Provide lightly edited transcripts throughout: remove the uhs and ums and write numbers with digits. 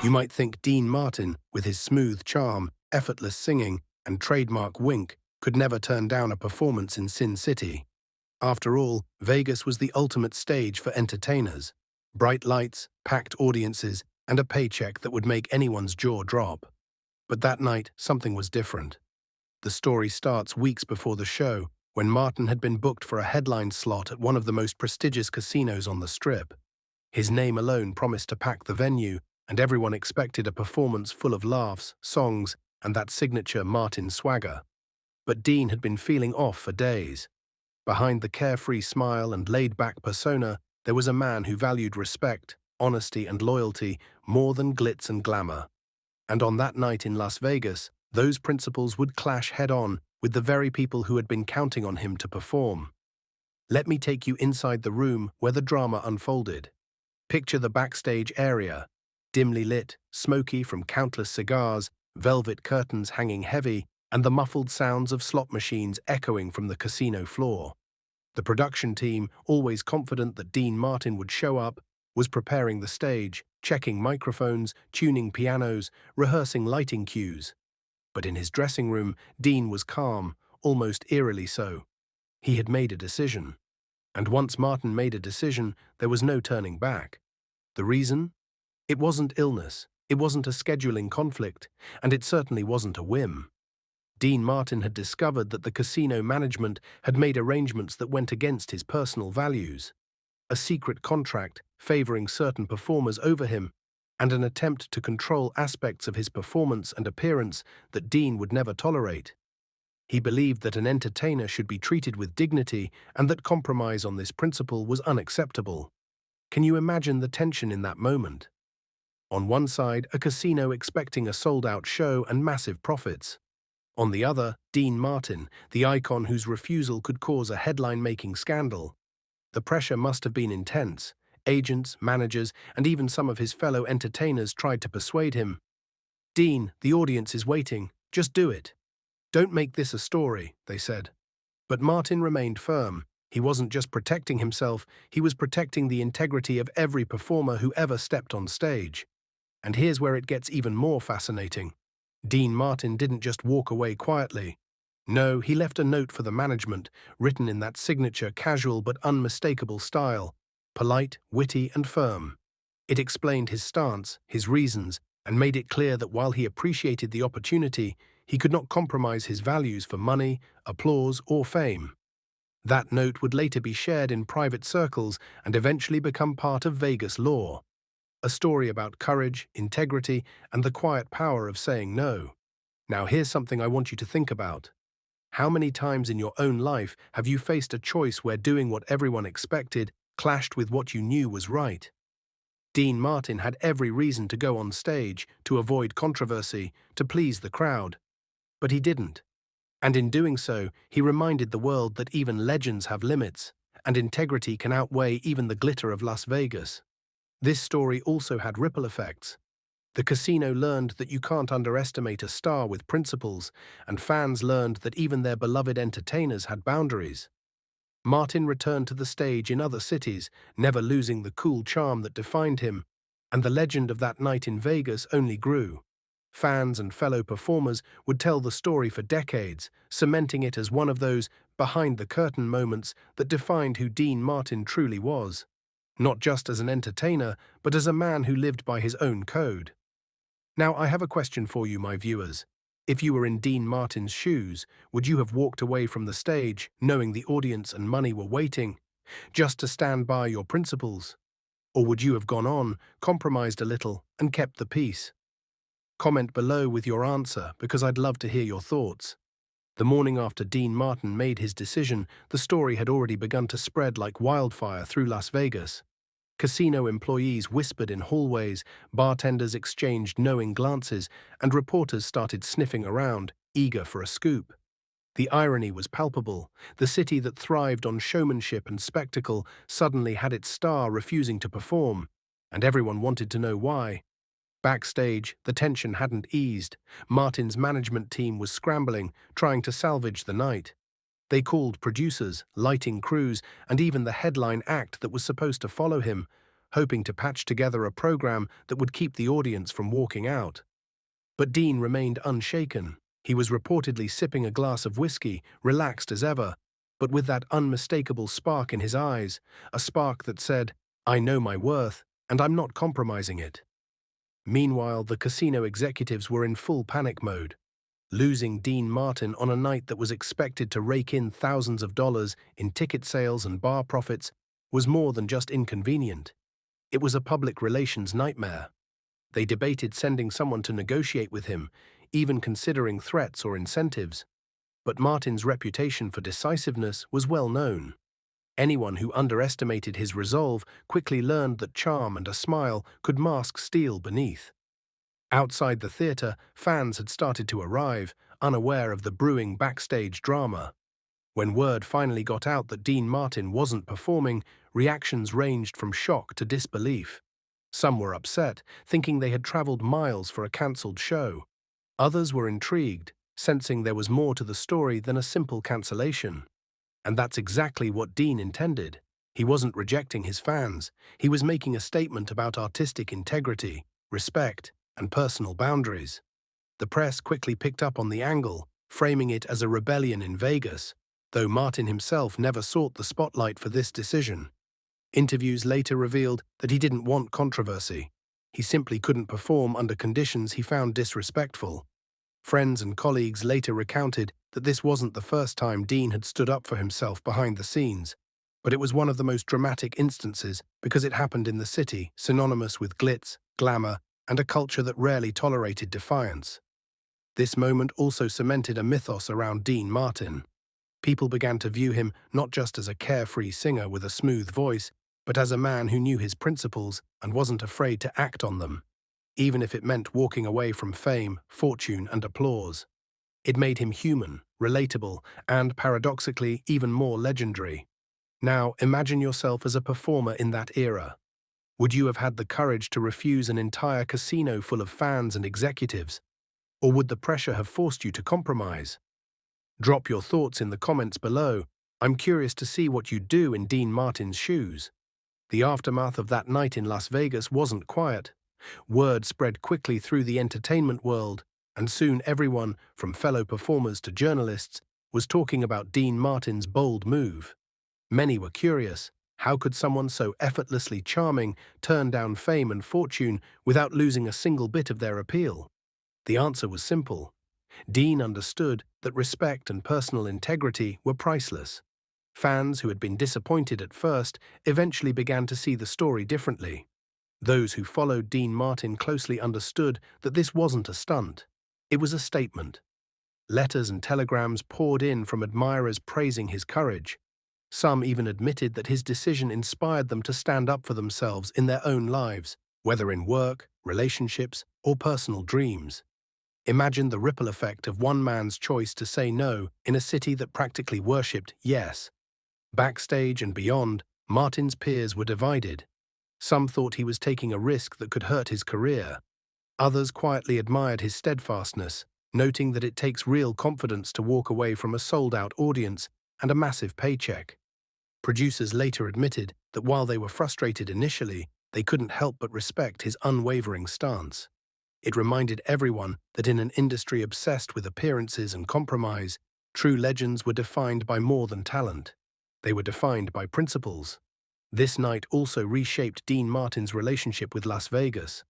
You might think Dean Martin, with his smooth charm, effortless singing, and trademark wink, could never turn down a performance in Sin City. After all, Vegas was the ultimate stage for entertainers. Bright lights, packed audiences, and a paycheck that would make anyone's jaw drop. But that night, something was different. The story starts weeks before the show, when Martin had been booked for a headline slot at one of the most prestigious casinos on the Strip. His name alone promised to pack the venue, and everyone expected a performance full of laughs, songs, and that signature Martin swagger. But Dean had been feeling off for days. Behind the carefree smile and laid-back persona, there was a man who valued respect, honesty, and loyalty more than glitz and glamour. And on that night in Las Vegas, those principles would clash head-on with the very people who had been counting on him to perform. Let me take you inside the room where the drama unfolded. Picture the backstage area, dimly lit, smoky from countless cigars, velvet curtains hanging heavy, and the muffled sounds of slot machines echoing from the casino floor. The production team, always confident that Dean Martin would show up, was preparing the stage, checking microphones, tuning pianos, rehearsing lighting cues. But in his dressing room, Dean was calm, almost eerily so. He had made a decision. And once Martin made a decision, there was no turning back. The reason? It wasn't illness, it wasn't a scheduling conflict, and it certainly wasn't a whim. Dean Martin had discovered that the casino management had made arrangements that went against his personal values. A secret contract favoring certain performers over him, and an attempt to control aspects of his performance and appearance that Dean would never tolerate. He believed that an entertainer should be treated with dignity and that compromise on this principle was unacceptable. Can you imagine the tension in that moment? On one side, a casino expecting a sold-out show and massive profits. On the other, Dean Martin, the icon whose refusal could cause a headline-making scandal. The pressure must have been intense. Agents, managers, and even some of his fellow entertainers tried to persuade him. "Dean, the audience is waiting. Just do it. Don't make this a story," they said. But Martin remained firm. He wasn't just protecting himself, he was protecting the integrity of every performer who ever stepped on stage. And here's where it gets even more fascinating. Dean Martin didn't just walk away quietly. No, he left a note for the management, written in that signature casual but unmistakable style, polite, witty, and firm. It explained his stance, his reasons, and made it clear that while he appreciated the opportunity, he could not compromise his values for money, applause, or fame. That note would later be shared in private circles and eventually become part of Vegas law. A story about courage, integrity, and the quiet power of saying no. Now here's something I want you to think about. How many times in your own life have you faced a choice where doing what everyone expected clashed with what you knew was right? Dean Martin had every reason to go on stage, to avoid controversy, to please the crowd. But he didn't. And in doing so, he reminded the world that even legends have limits, and integrity can outweigh even the glitter of Las Vegas. This story also had ripple effects. The casino learned that you can't underestimate a star with principles, and fans learned that even their beloved entertainers had boundaries. Martin returned to the stage in other cities, never losing the cool charm that defined him, and the legend of that night in Vegas only grew. Fans and fellow performers would tell the story for decades, cementing it as one of those behind-the-curtain moments that defined who Dean Martin truly was. Not just as an entertainer, but as a man who lived by his own code. Now, I have a question for you, my viewers. If you were in Dean Martin's shoes, would you have walked away from the stage, knowing the audience and money were waiting, just to stand by your principles? Or would you have gone on, compromised a little, and kept the peace? Comment below with your answer, because I'd love to hear your thoughts. The morning after Dean Martin made his decision, the story had already begun to spread like wildfire through Las Vegas. Casino employees whispered in hallways, bartenders exchanged knowing glances, and reporters started sniffing around, eager for a scoop. The irony was palpable. The city that thrived on showmanship and spectacle suddenly had its star refusing to perform, and everyone wanted to know why. Backstage, the tension hadn't eased. Martin's management team was scrambling, trying to salvage the night. They called producers, lighting crews, and even the headline act that was supposed to follow him, hoping to patch together a program that would keep the audience from walking out. But Dean remained unshaken. He was reportedly sipping a glass of whiskey, relaxed as ever, but with that unmistakable spark in his eyes, a spark that said, "I know my worth, and I'm not compromising it." Meanwhile, the casino executives were in full panic mode. Losing Dean Martin on a night that was expected to rake in thousands of dollars in ticket sales and bar profits was more than just inconvenient. It was a public relations nightmare. They debated sending someone to negotiate with him, even considering threats or incentives. But Martin's reputation for decisiveness was well known. Anyone who underestimated his resolve quickly learned that charm and a smile could mask steel beneath. Outside the theater, fans had started to arrive, unaware of the brewing backstage drama. When word finally got out that Dean Martin wasn't performing, reactions ranged from shock to disbelief. Some were upset, thinking they had traveled miles for a cancelled show. Others were intrigued, sensing there was more to the story than a simple cancellation. And that's exactly what Dean intended. He wasn't rejecting his fans. He was making a statement about artistic integrity, respect, and personal boundaries. The press quickly picked up on the angle, framing it as a rebellion in Vegas, though Martin himself never sought the spotlight for this decision. Interviews later revealed that he didn't want controversy. He simply couldn't perform under conditions he found disrespectful. Friends and colleagues later recounted that this wasn't the first time Dean had stood up for himself behind the scenes, but it was one of the most dramatic instances because it happened in the city, synonymous with glitz, glamour, and a culture that rarely tolerated defiance. This moment also cemented a mythos around Dean Martin. People began to view him not just as a carefree singer with a smooth voice, but as a man who knew his principles and wasn't afraid to act on them, even if it meant walking away from fame, fortune, and applause. It made him human, relatable, and, paradoxically, even more legendary. Now, imagine yourself as a performer in that era. Would you have had the courage to refuse an entire casino full of fans and executives? Or would the pressure have forced you to compromise? Drop your thoughts in the comments below. I'm curious to see what you'd do in Dean Martin's shoes. The aftermath of that night in Las Vegas wasn't quiet. Word spread quickly through the entertainment world, and soon everyone, from fellow performers to journalists, was talking about Dean Martin's bold move. Many were curious. How could someone so effortlessly charming turn down fame and fortune without losing a single bit of their appeal? The answer was simple. Dean understood that respect and personal integrity were priceless. Fans who had been disappointed at first eventually began to see the story differently. Those who followed Dean Martin closely understood that this wasn't a stunt. It was a statement. Letters and telegrams poured in from admirers praising his courage. Some even admitted that his decision inspired them to stand up for themselves in their own lives, whether in work, relationships, or personal dreams. Imagine the ripple effect of one man's choice to say no in a city that practically worshipped yes. Backstage and beyond, Martin's peers were divided. Some thought he was taking a risk that could hurt his career. Others quietly admired his steadfastness, noting that it takes real confidence to walk away from a sold-out audience and a massive paycheck. Producers later admitted that while they were frustrated initially, they couldn't help but respect his unwavering stance. It reminded everyone that in an industry obsessed with appearances and compromise, true legends were defined by more than talent. They were defined by principles. This night also reshaped Dean Martin's relationship with Las Vegas.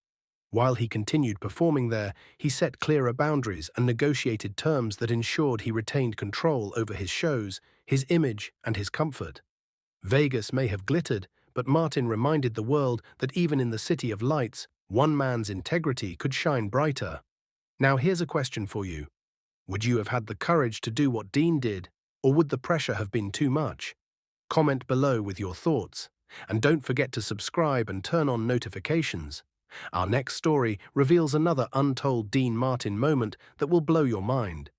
While he continued performing there, he set clearer boundaries and negotiated terms that ensured he retained control over his shows, his image, and his comfort. Vegas may have glittered, but Martin reminded the world that even in the city of lights, one man's integrity could shine brighter. Now here's a question for you. Would you have had the courage to do what Dean did, or would the pressure have been too much? Comment below with your thoughts. And don't forget to subscribe and turn on notifications. Our next story reveals another untold Dean Martin moment that will blow your mind.